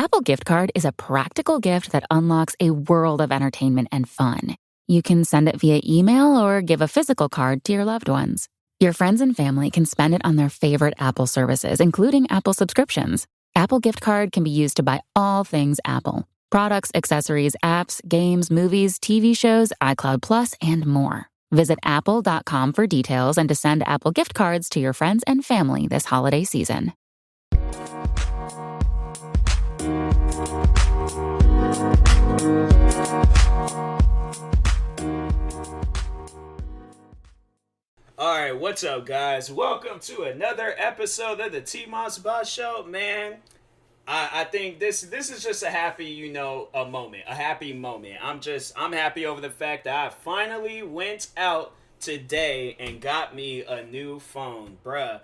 Apple Gift Card is a practical gift that unlocks a world of entertainment and fun. You can send it via email or give a physical card to your loved ones. Your friends and family can spend it on their favorite Apple services, including Apple subscriptions. Apple Gift Card can be used to buy all things Apple: products, accessories, apps, games, movies, TV shows, iCloud Plus, and more. Visit apple.com for details and to send Apple Gift Cards to your friends and family this holiday season. Alright, what's up, guys? Welcome to another episode of the TMossBoss Show. Man, I think this is just a happy, a happy moment. I'm happy over the fact that I finally went out today and got me a new phone. Bruh,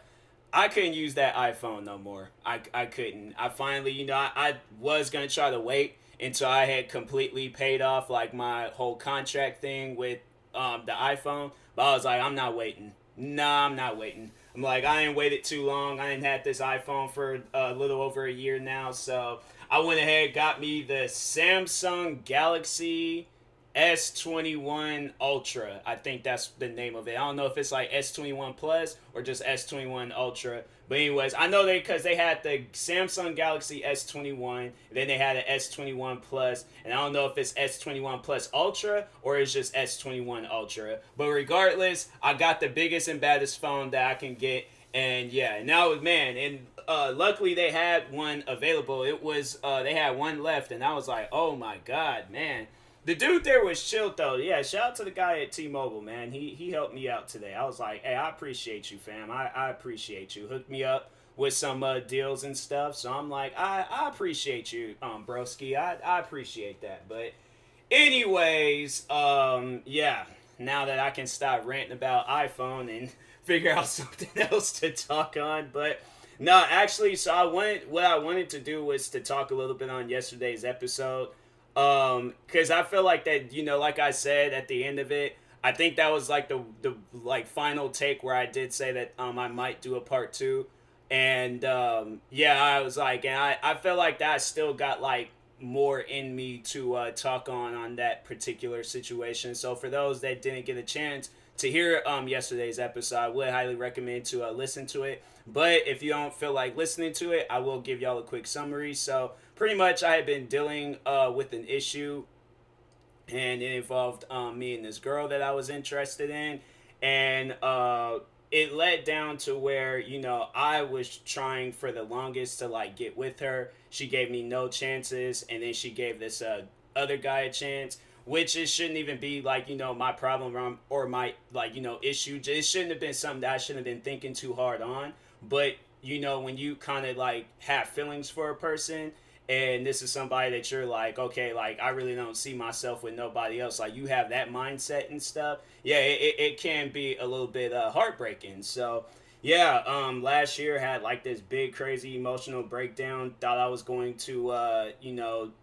I couldn't use that iPhone no more. I couldn't. I finally, I was going to try to wait until I had completely paid off, like, my whole contract thing with the iPhone. But I was like, I'm not waiting. Nah, I'm not waiting. I'm like, I ain't waited too long. I ain't had this iPhone for a little over a year now. So I went ahead, got me the Samsung Galaxy S21 Ultra. I think that's the name of it. I don't know if it's like S21 Plus or just S21 Ultra. But anyways, I know because they had the Samsung Galaxy S21, and then they had an S21 Plus, and I don't know if it's S21 Plus Ultra or it's just S21 Ultra. But regardless, I got the biggest and baddest phone that I can get, and yeah, now, man, and luckily they had one available. It was, they had one left, and I was like, oh my god, man. The dude there was chill, though. Yeah, shout out to the guy at T-Mobile, man. He helped me out today. I was like, hey, I appreciate you, fam. I appreciate you. Hooked me up with some deals and stuff. So I'm like, I appreciate you, broski. I appreciate that. But anyways, yeah, now that I can stop ranting about iPhone and figure out something else to talk on. But no, actually, so what I wanted to do was to talk a little bit on yesterday's episode. Because I feel like that, like I said at the end of it, I think that was like the like final take where I did say that I might do a part 2. And yeah, I was like, and I feel like that I still got like more in me to talk on that particular situation. So for those that didn't get a chance to hear yesterday's episode, I would highly recommend to listen to it. But if you don't feel like listening to it, I will give y'all a quick summary. So pretty much I had been dealing with an issue, and it involved me and this girl that I was interested in. And it led down to where, I was trying for the longest to like get with her. She gave me no chances, and then she gave this other guy a chance. Which it shouldn't even be like, my problem or my, like, issue. It shouldn't have been something that I shouldn't have been thinking too hard on. But, when you kind of like have feelings for a person, and this is somebody that you're like, okay, like, I really don't see myself with nobody else. Like, you have that mindset and stuff. Yeah, it can be a little bit heartbreaking. So, yeah, last year had like this big, crazy emotional breakdown. Thought I was going to,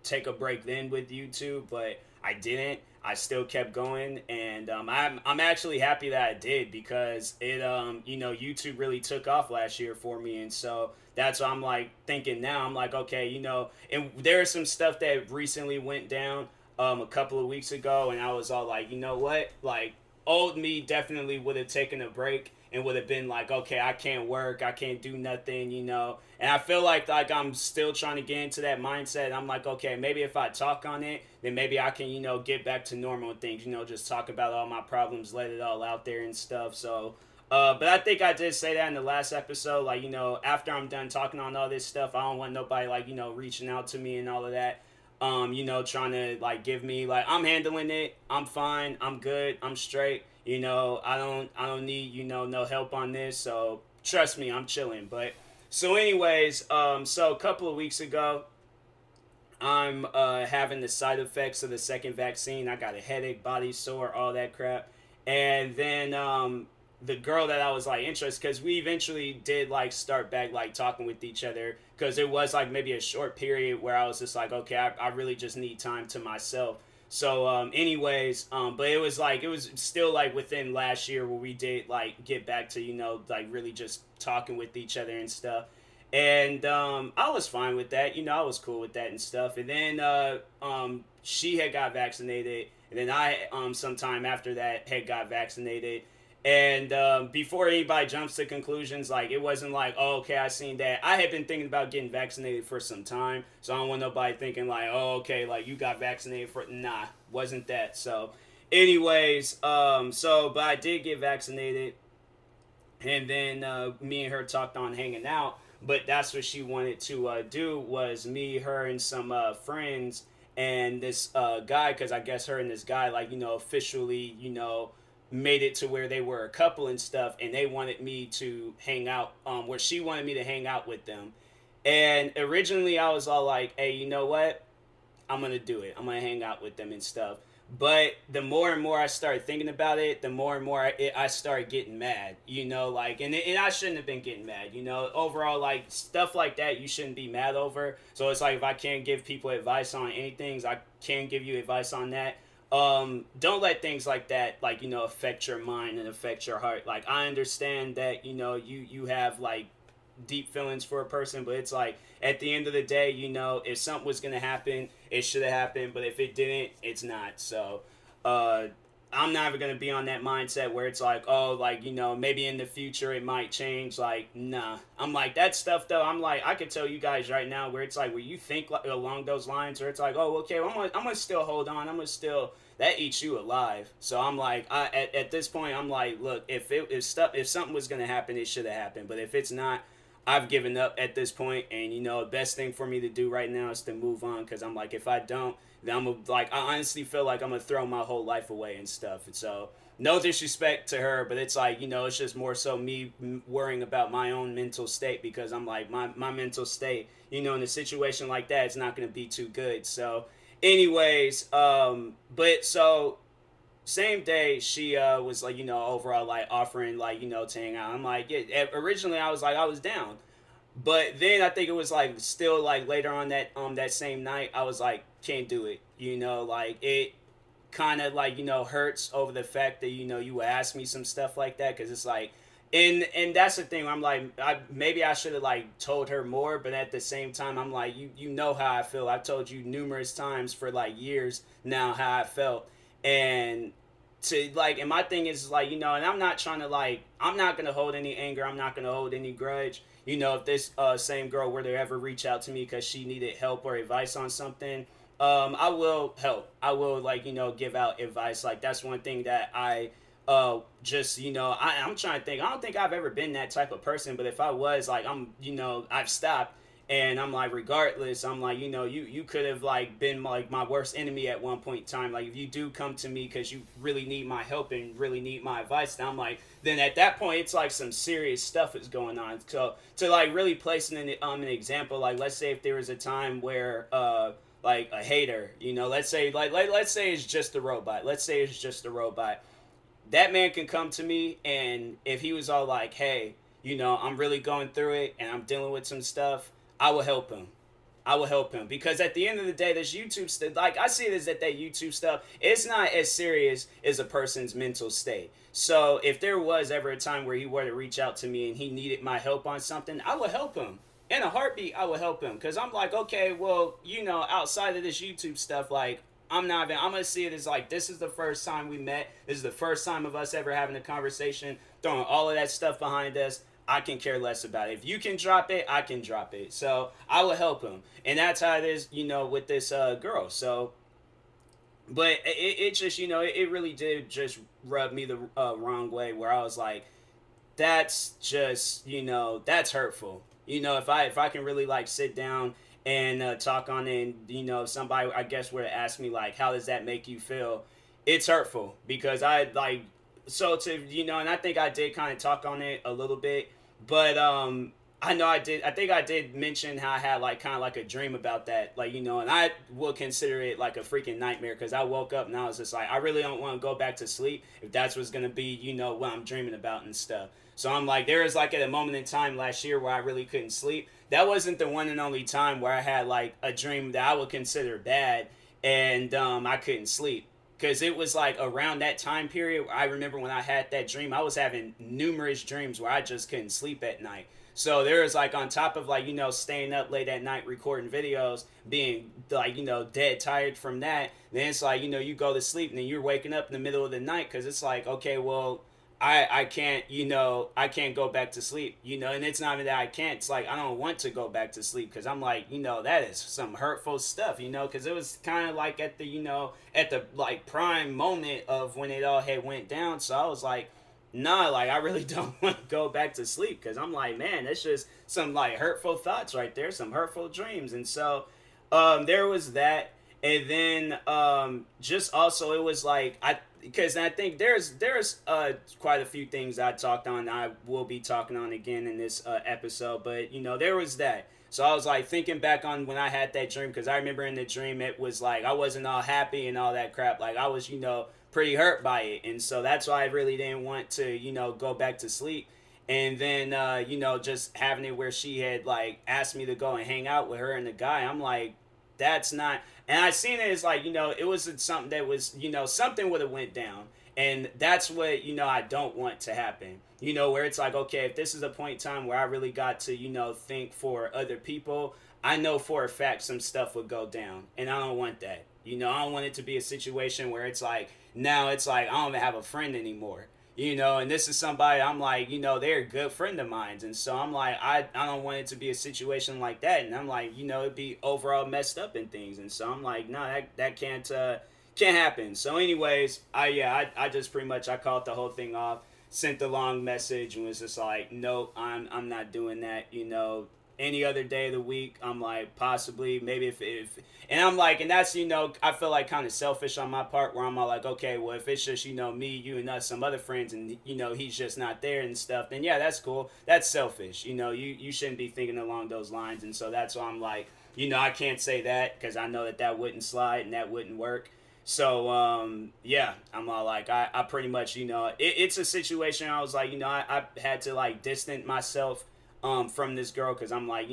take a break then with YouTube, but I didn't. I still kept going, and I'm actually happy that I did, because it YouTube really took off last year for me, and so that's what I'm like thinking now. I'm like, okay, and there's some stuff that recently went down a couple of weeks ago, and I was all like, you know what, like, old me definitely would have taken a break and would have been like, okay, I can't work, I can't do nothing, And I feel like I'm still trying to get into that mindset. I'm like, okay, maybe if I talk on it, then maybe I can, get back to normal things, just talk about all my problems, let it all out there and stuff. So, but I think I did say that in the last episode, like, after I'm done talking on all this stuff, I don't want nobody, like, reaching out to me and all of that. Trying to like give me like, I'm handling it, I'm fine, I'm good, I'm straight. I don't need, no help on this. So trust me, I'm chilling. But so anyways, so a couple of weeks ago, I'm having the side effects of the second vaccine. I got a headache, body sore, all that crap. And then the girl that I was like interested, because we eventually did like start back like talking with each other, because it was like maybe a short period where I was just like, okay, I really just need time to myself. So anyways, but it was still like within last year where we did like get back to, like really just talking with each other and stuff. And I was fine with that. I was cool with that and stuff. And then she had got vaccinated, and then I sometime after that had got vaccinated. And before anybody jumps to conclusions, like it wasn't like, oh, okay, I seen that. I had been thinking about getting vaccinated for some time, so I don't want nobody thinking like, oh, okay, like you got vaccinated for. Nah, wasn't that. So, anyways, but I did get vaccinated, and then me and her talked on hanging out. But that's what she wanted to do, was me, her, and some friends and this guy, because I guess her and this guy, like, officially, made it to where they were a couple and stuff, and they wanted me to hang out, where she wanted me to hang out with them. And originally I was all like, hey, you know what, I'm gonna do it. I'm gonna hang out with them and stuff. But the more and more I started thinking about it, the more and more I started getting mad. Like, and I shouldn't have been getting mad. Overall, like stuff like that, you shouldn't be mad over. So it's like if I can't give people advice on anything, I can give you advice on that. Don't let things like that, like affect your mind and affect your heart. Like I understand that you have like deep feelings for a person, but it's like at the end of the day, if something was gonna happen, it should have happened. But if it didn't, it's not. So, I'm never gonna be on that mindset where it's like, oh, like maybe in the future it might change. Like, nah. I'm like that stuff though. I'm like, I could tell you guys right now where it's like where you think like, along those lines, where it's like, oh, okay, well, I'm gonna still hold on. I'm gonna still that eats you alive. So I'm like, at this point, I'm like, look, if something was gonna happen, it should have happened. But if it's not, I've given up at this point, and the best thing for me to do right now is to move on, because I'm like, if I don't, then I honestly feel like I'm gonna throw my whole life away and stuff. And so, no disrespect to her, but it's like it's just more so me worrying about my own mental state, because I'm like my mental state, in a situation like that, it's not gonna be too good. So, anyways, but so same day she was like overall like offering like to hang out. I'm like, yeah, originally I was like, I was down, but then I think it was like still like later on that same night I was like, can't do it. Like it kind of like hurts over the fact that you would ask me some stuff like that, because it's like, and that's the thing, I'm like, maybe I should have like told her more, but at the same time I'm like, you know how I feel. I've told you numerous times for like years now how I felt. And to like, and my thing is like, and I'm not trying to like, I'm not gonna hold any anger, I'm not gonna hold any grudge. If this same girl were to ever reach out to me because she needed help or advice on something, I will help. I will like give out advice. Like that's one thing that I just I'm trying to think. I don't think I've ever been that type of person, but if I was, like, I've stopped. And I'm like, regardless, I'm like, you could have like been like my worst enemy at one point in time. Like if you do come to me because you really need my help and really need my advice, then I'm like, then at that point it's like some serious stuff is going on. So to like really place an example, like let's say if there was a time where like a hater, let's say let's say it's just a robot. Let's say it's just a robot. That man can come to me, and if he was all like, hey, I'm really going through it and I'm dealing with some stuff, I will help him. I will help him, because at the end of the day, this YouTube stuff, like I see it as that YouTube stuff, it's not as serious as a person's mental state. So if there was ever a time where he were to reach out to me and he needed my help on something, I would help him. In a heartbeat, I would help him, because I'm like, okay, well, outside of this YouTube stuff, like, I'm gonna see it as like, this is the first time we met. This is the first time of us ever having a conversation, throwing all of that stuff behind us. I can care less about it. If you can drop it, I can drop it. So I will help him. And that's how it is, with this girl. So, but it just, it really did just rub me the wrong way, where I was like, that's just, that's hurtful. If I can really like sit down and talk on it, and if somebody, I guess, were to ask me like, how does that make you feel, it's hurtful, because I like, so to and I think I did kind of talk on it a little bit, but I think I did mention how I had like kind of like a dream about that, like, and I will consider it like a freaking nightmare, because I woke up and I was just like, I really don't want to go back to sleep if that's what's gonna be what I'm dreaming about and stuff. So I'm like, there was like at a moment in time last year where I really couldn't sleep. That wasn't the one and only time where I had like a dream that I would consider bad, and I couldn't sleep, because it was like around that time period. I remember when I had that dream, I was having numerous dreams where I just couldn't sleep at night. So there was like on top of like, staying up late at night recording videos, being like, dead tired from that. Then it's like, you go to sleep and then you're waking up in the middle of the night because it's like, okay, well, I can't, I can't go back to sleep, and it's not even that I can't. It's like I don't want to go back to sleep because I'm like, that is some hurtful stuff, because it was kind of like at the, at the like prime moment of when it all had went down. So I was like, nah, like I really don't want to go back to sleep because I'm like, man, that's just some like hurtful thoughts right there, some hurtful dreams. And so there was that. And then just also it was like because I think there's quite a few things I talked on. I will be talking on again in this episode, but there was that. So I was like thinking back on when I had that dream because I remember in the dream it was like I wasn't all happy and all that crap. Like I was pretty hurt by it, and so that's why I really didn't want to go back to sleep. And then just having it where she had like asked me to go and hang out with her and the guy, I'm like, that's not. And I seen it as like it wasn't something that was something would have went down, and that's what I don't want to happen. Where it's like, okay, if this is a point in time where I really got to think for other people, I know for a fact some stuff would go down, and I don't want that. I don't want it to be a situation where it's like now it's like I don't even have a friend anymore. And this is somebody I'm like, they're a good friend of mine. And so I'm like, I don't want it to be a situation like that. And I'm like, it'd be overall messed up and things. And so I'm like, no, that can't happen. So anyways, I just pretty much, I called the whole thing off, sent the long message and was just like, nope, I'm not doing that. Any other day of the week, I'm like, possibly, maybe if and I'm like, and that's, I feel like kind of selfish on my part where I'm all like, okay, well, if it's just, me, you, and us, some other friends, and, he's just not there and stuff, then yeah, that's cool. That's selfish. You shouldn't be thinking along those lines. And so that's why I'm like, I can't say that because I know that wouldn't slide and that wouldn't work. So, yeah, I'm all like, I pretty much, it's a situation I was like, I had to like distance myself from this girl because I'm like,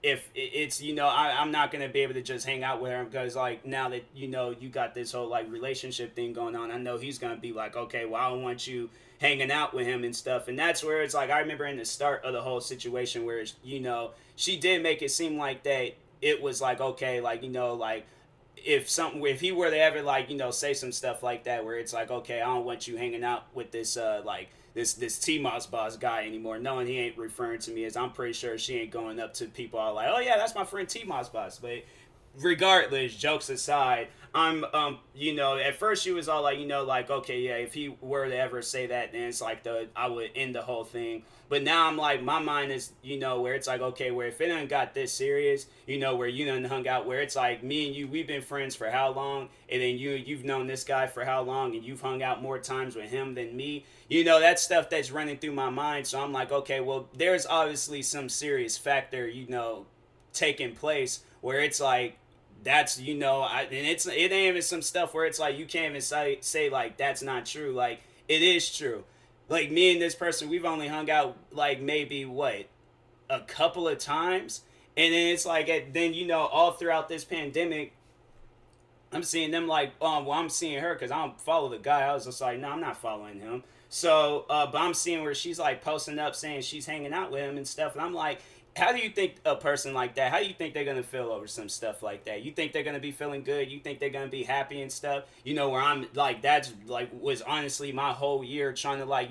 if it's I'm not gonna be able to just hang out with her because like now that you got this whole like relationship thing going on, I know he's gonna be like, okay, well I don't want you hanging out with him and stuff. And that's where it's like I remember in the start of the whole situation where she did make it seem like that it was like, okay, like like if he were to ever like say some stuff like that where it's like, okay, I don't want you hanging out with this like this TMossBoss guy anymore, knowing he ain't referring to me as, I'm pretty sure she ain't going up to people all like, oh yeah, that's my friend TMossBoss. But regardless, jokes aside, I'm at first she was all like, like, okay, yeah, if he were to ever say that, then it's like I would end the whole thing. But now I'm like, my mind is, where it's like, okay, where if it done got this serious, where you done hung out, where it's like me and you, we've been friends for how long, and then you've known this guy for how long, and you've hung out more times with him than me, that's stuff that's running through my mind. So I'm like, okay, well, there's obviously some serious factor, taking place where it's like, that's and it ain't even some stuff where it's like you can't even say like that's not true. Like it is true. Like me and this person, we've only hung out like maybe what a couple of times, and then it's like then all throughout this pandemic, I'm seeing them like, well, I'm seeing her because I don't follow the guy. I was just like, no, I'm not following him. So, but I'm seeing where she's like posting up saying she's hanging out with him and stuff, and I'm like, how do you think a person like that, how do you think they're going to feel over some stuff like that? You think they're going to be feeling good? You think they're going to be happy and stuff? Where I'm like, that's like was honestly my whole year trying to like,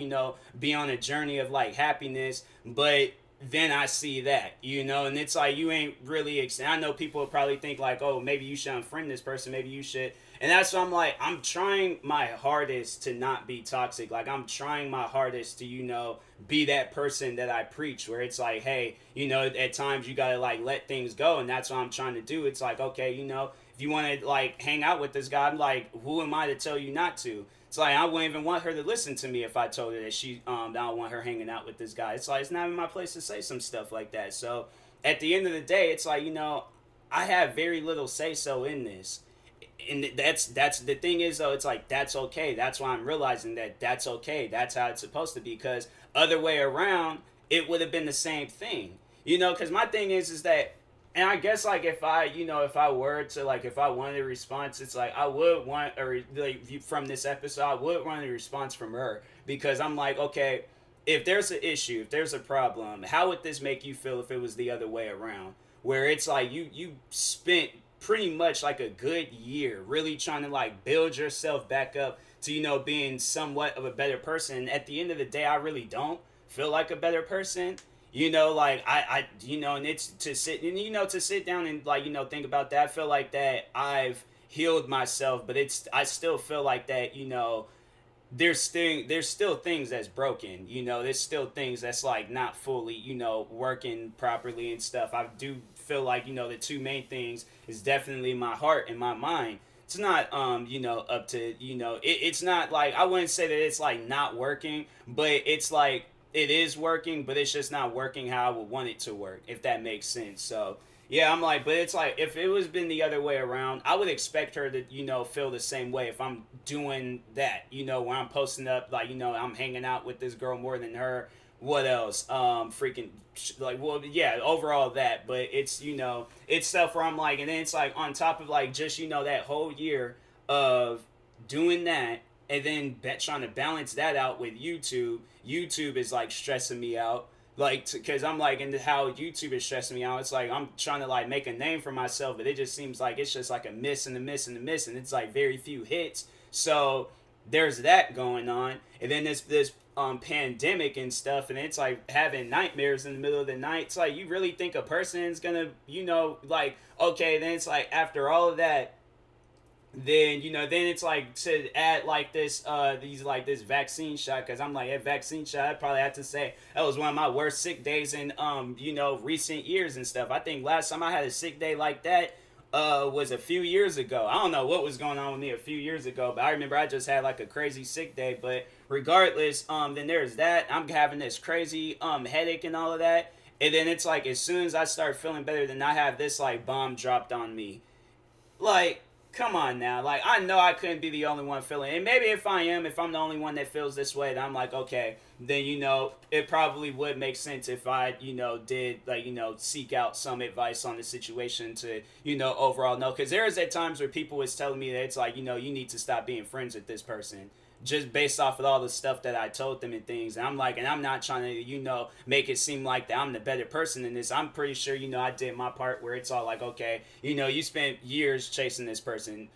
be on a journey of like happiness. But then I see that, and it's like, you ain't really, I know people will probably think like, oh, maybe you should unfriend this person. Maybe you should. And that's what I'm like, I'm trying my hardest to not be toxic. Like, I'm trying my hardest to, be that person that I preach, where it's like, hey, at times you got to, like, let things go. And that's what I'm trying to do. It's like, okay, if you want to, like, hang out with this guy, I'm like, who am I to tell you not to? It's like, I wouldn't even want her to listen to me if I told her that I don't want her hanging out with this guy. It's like, it's not in my place to say some stuff like that. So, at the end of the day, it's like, I have very little say-so in this. And that's the thing is though, it's like that's okay. That's why I'm realizing that that's okay. That's how it's supposed to be, because other way around it would have been the same thing, because my thing is that, and I guess like if I if I were to like, if I wanted a response, it's like I would want like from this episode, I would want a response from her, because I'm like, okay, if there's an issue, if there's a problem, how would this make you feel if it was the other way around? Where it's like you spent pretty much like a good year really trying to like build yourself back up to, being somewhat of a better person. And at the end of the day, I really don't feel like a better person. Like and it's to sit and to sit down and like think about that. I feel like that I've healed myself, but I still feel like that there's still things that's broken. There's still things that's like not fully working properly and stuff. I do feel like the two main things is definitely my heart and my mind. It's not up to it's not like, I wouldn't say that it's like not working, but it's like it is working, but it's just not working how I would want it to work, if that makes sense. So yeah, I'm like, but it's like if it was been the other way around, I would expect her to, feel the same way if I'm doing that, when I'm posting up, like, I'm hanging out with this girl more than her. What else? Freaking, like, well, yeah, overall that, but it's, it's stuff where I'm like, and then it's like on top of like just, that whole year of doing that, and then trying to balance that out with YouTube. YouTube is like stressing me out, like, because I'm like, and how YouTube is stressing me out. It's like I'm trying to like make a name for myself, but it just seems like it's just like a miss and a miss and a miss, and it's like very few hits. So there's that going on, and then this pandemic and stuff, and it's like having nightmares in the middle of the night. It's like, you really think a person's gonna like, okay, then it's like after all of that, then then it's like to add like this this vaccine shot, because I'm like, a vaccine shot, I probably have to say that was one of my worst sick days in recent years and stuff. I think last time I had a sick day like that was a few years ago. I don't know what was going on with me a few years ago, but I remember I just had like a crazy sick day. But regardless, then there's that. I'm having this crazy headache and all of that, and then it's like as soon as I start feeling better, then I have this like bomb dropped on me. Like, come on now. Like, I know I couldn't be the only one feeling it. And maybe if I'm the only one that feels this way, then I'm like, okay, then, it probably would make sense if I, did, like, seek out some advice on the situation to, overall know. Because there is at times where people was telling me that it's like, you need to stop being friends with this person, just based off of all the stuff that I told them and things. And I'm like, and I'm not trying to, make it seem like that I'm the better person in this. I'm pretty sure, I did my part, where it's all like, okay, you spent years chasing this person.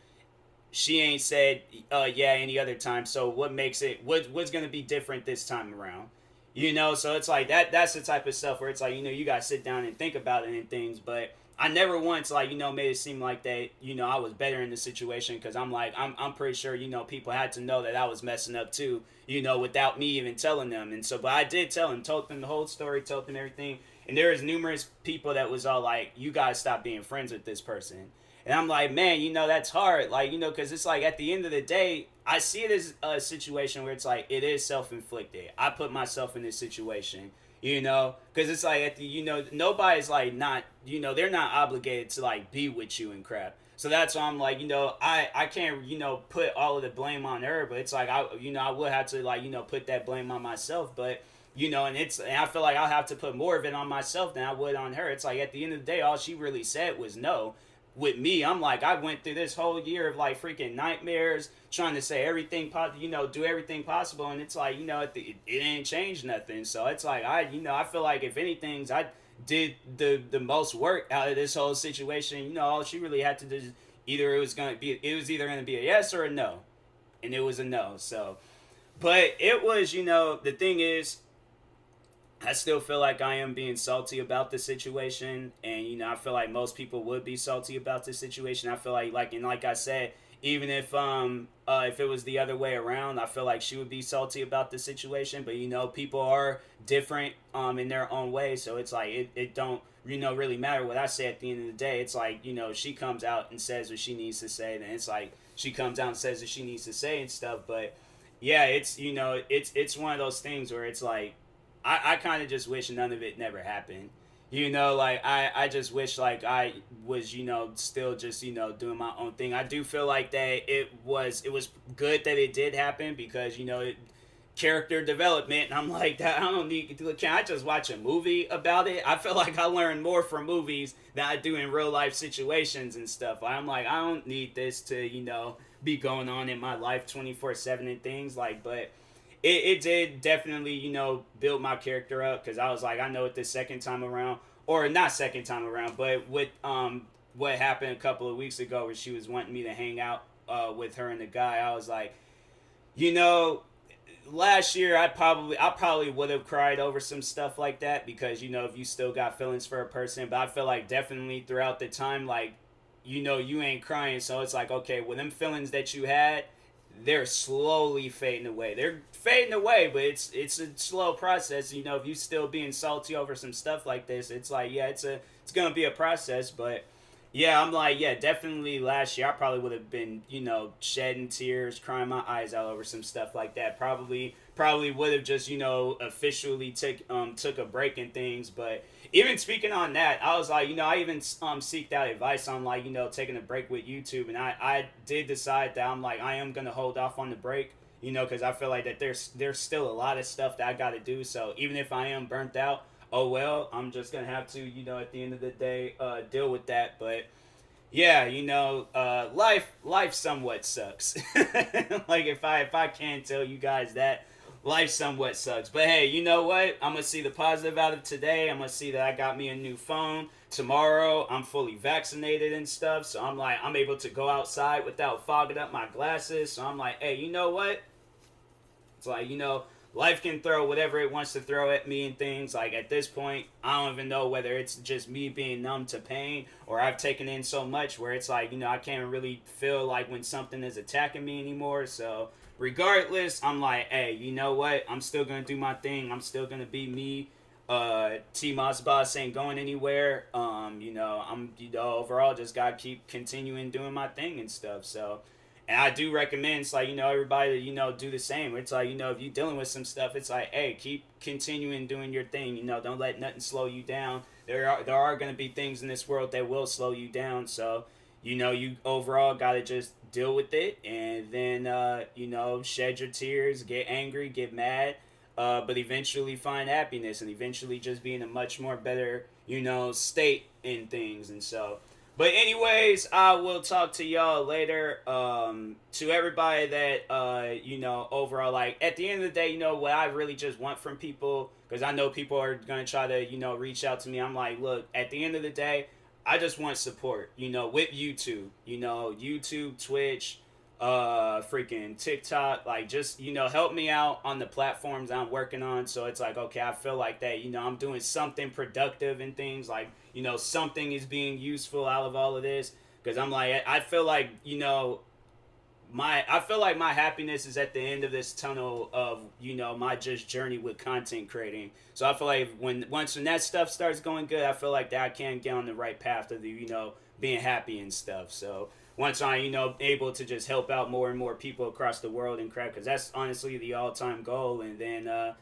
She ain't said, yeah, any other time. So what makes it, what's going to be different this time around? So it's like that's the type of stuff where it's like, you got to sit down and think about it and things. But I never once, like, made it seem like that, I was better in the situation, because I'm like, I'm pretty sure, people had to know that I was messing up too, without me even telling them. And so, but I did tell them, told them the whole story, told them everything. And there was numerous people that was all like, you guys stop being friends with this person. And I'm like, man, that's hard. Like, because it's like at the end of the day, I see it as a situation where it's like, it is self-inflicted. I put myself in this situation, because it's like, at the, nobody's like not, they're not obligated to like be with you and crap. So that's why I'm like, I can't, put all of the blame on her, but it's like, I would have to like, put that blame on myself. But and I feel like I'll have to put more of it on myself than I would on her. It's like, at the end of the day, all she really said was no. With me, I'm like, I went through this whole year of like freaking nightmares, trying to say everything, do everything possible, and it's like, it ain't changed nothing. So it's like, I feel like if anything, I did the most work out of this whole situation. All she really had to do is it was either gonna be a yes or a no, and it was a no. So, but it was, the thing is, I still feel like I am being salty about the situation, and I feel like most people would be salty about this situation. I feel like and like I said, even if it was the other way around, I feel like she would be salty about the situation. But people are different in their own way, so it's like it don't really matter what I say at the end of the day. It's like she comes out and says what she needs to say, then it's like she comes out and says what she needs to say and stuff. But yeah, it's it's one of those things where it's like, I kind of just wish none of it never happened. Like, I just wish, like, I was, still just, doing my own thing. I do feel like that it was good that it did happen, because, character development, and I'm like, that I don't need to, can I just watch a movie about it? I feel like I learn more from movies than I do in real life situations and stuff. I'm like, I don't need this to, be going on in my life 24/7 and things, like, but it did definitely, build my character up because I was like, I know it this second time around, or not second time around, but with what happened a couple of weeks ago where she was wanting me to hang out with her and the guy, I was like, you know, last year I probably would have cried over some stuff like that because if you still got feelings for a person, but I feel like definitely throughout the time, like, you ain't crying, so it's like, okay, well, them feelings that you had, they're slowly fading away. They're fading away, but it's a slow process. If you still being salty over some stuff like this, it's like, yeah, it's gonna be a process. But yeah, I'm like, yeah, definitely last year I probably would have been, shedding tears, crying my eyes out over some stuff like that. Probably would have just, officially took a break and things. But even speaking on that, I was like, I even seeked out advice on, like, taking a break with YouTube, and I did decide that I'm like, I am gonna hold off on the break, because I feel like that there's still a lot of stuff that I got to do. So even if I am burnt out, oh well, I'm just gonna have to, at the end of the day, deal with that. But yeah, life somewhat sucks. Like, if I can tell you guys that life somewhat sucks. But hey, you know what? I'm gonna see the positive out of today. I'm gonna see that I got me a new phone. Tomorrow, I'm fully vaccinated and stuff, so I'm like, I'm able to go outside without fogging up my glasses. So I'm like, hey, you know what? It's like, life can throw whatever it wants to throw at me and things. Like, at this point, I don't even know whether it's just me being numb to pain or I've taken in so much where it's like, I can't really feel like when something is attacking me anymore. So regardless, I'm like, hey, you know what? I'm still going to do my thing. I'm still going to be me. TMossBoss ain't going anywhere. I'm, overall just got to keep continuing doing my thing and stuff. So, and I do recommend, it's like, everybody to, do the same. It's like, if you're dealing with some stuff, it's like, hey, keep continuing doing your thing. Don't let nothing slow you down. There are going to be things in this world that will slow you down. So, you overall got to just deal with it and then, shed your tears, get angry, get mad, but eventually find happiness and eventually just be in a much more better, state in things. And so, but anyways, I will talk to y'all later. To everybody that overall, like, at the end of the day, what I really just want from people, because I know people are gonna try to reach out to me. I'm like, look, at the end of the day, I just want support. With YouTube, YouTube, Twitch, freaking TikTok, like, just help me out on the platforms I'm working on. So it's like, okay, I feel like that I'm doing something productive and things like, something is being useful out of all of this, because I'm like, I feel like my happiness is at the end of this tunnel of my just journey with content creating. So I feel like when that stuff starts going good, I feel like that I can get on the right path of the being happy and stuff. So once I able to just help out more and more people across the world and crap, because that's honestly the all-time goal. And then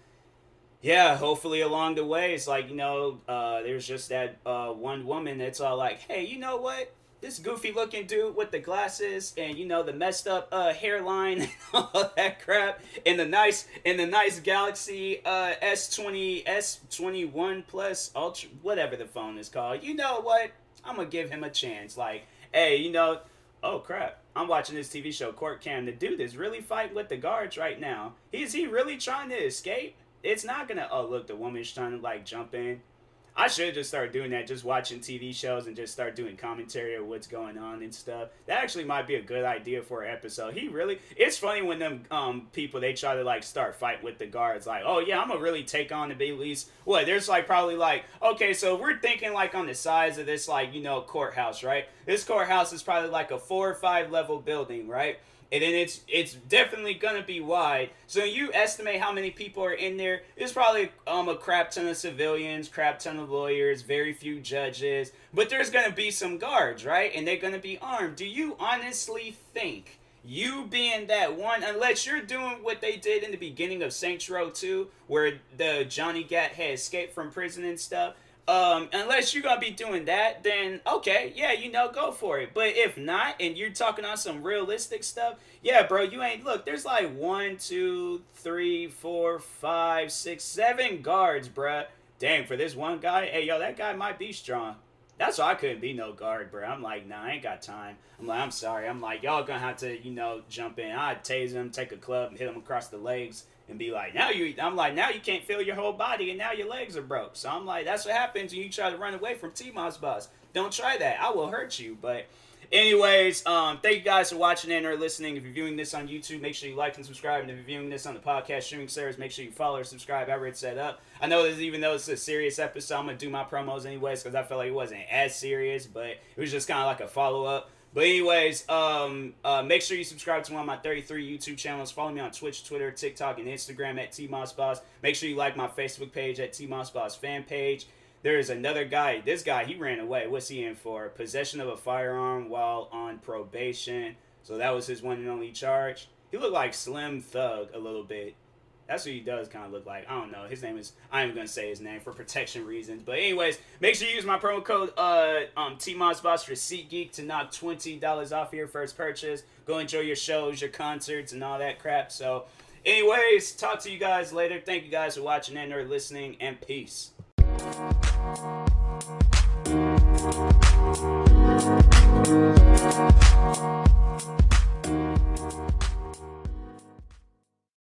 yeah, hopefully along the way, it's like, there's just that one woman that's all like, hey, you know what? This goofy looking dude with the glasses and the messed up hairline and all that crap in the nice Galaxy S21 Plus Ultra, whatever the phone is called. You know what? I'm gonna give him a chance. Like, hey, oh crap, I'm watching this TV show Court Cam. The dude is really fighting with the guards right now. Is he really trying to escape? It's not gonna. Oh look, the woman's trying to like jump in. I should just start doing that, just watching TV shows and just start doing commentary of what's going on and stuff. That actually might be a good idea for an episode. It's funny when them people, they try to like start fight with the guards, like, oh yeah, I'm gonna really take on the big least. What, there's like probably like, okay, so we're thinking like on the size of this like, courthouse, right? This courthouse is probably like a 4 or 5 level building, right? And then it's definitely gonna be wide. So you estimate how many people are in there. There's probably a crap ton of civilians, crap ton of lawyers, very few judges, but there's gonna be some guards, right? And they're gonna be armed. Do you honestly think you being that one, unless you're doing what they did in the beginning of Saints Row 2, where the Johnny Gat had escaped from prison and stuff, unless you're gonna be doing that, then okay, yeah, go for it. But if not, and you're talking on some realistic stuff, yeah, bro, you ain't. Look, there's like 1, 2, 3, 4, 5, 6, 7 guards, bruh. Dang, for this one guy, hey, yo, that guy might be strong. That's why I couldn't be no guard, bro. I'm like, nah, I ain't got time. I'm like, I'm sorry. I'm like, y'all gonna have to, jump in. I'd tase him, take a club, and hit him across the legs, and be like, I'm like, now you can't feel your whole body, and now your legs are broke. So I'm like, that's what happens when you try to run away from TMossBoss. Don't try that. I will hurt you. But anyways, thank you guys for watching and or listening. If you're viewing this on YouTube, make sure you like and subscribe. And if you're viewing this on the podcast streaming service, make sure you follow or subscribe however it's set up. I know this, even though it's a serious episode, I'm going to do my promos anyways because I felt like it wasn't as serious, but it was just kind of like a follow-up. But anyways, make sure you subscribe to one of my 33 YouTube channels. Follow me on Twitch, Twitter, TikTok, and Instagram at TMossBoss. Make sure you like my Facebook page at TMossBoss fan page. There is another guy. This guy, he ran away. What's he in for? Possession of a firearm while on probation. So that was his one and only charge. He looked like Slim Thug a little bit. That's what he does kind of look like. I don't know. His name is... I am going to say his name for protection reasons. But anyways, make sure you use my promo code TMossBoss for SeatGeek to knock $20 off your first purchase. Go enjoy your shows, your concerts, and all that crap. So anyways, talk to you guys later. Thank you guys for watching and or listening. And peace.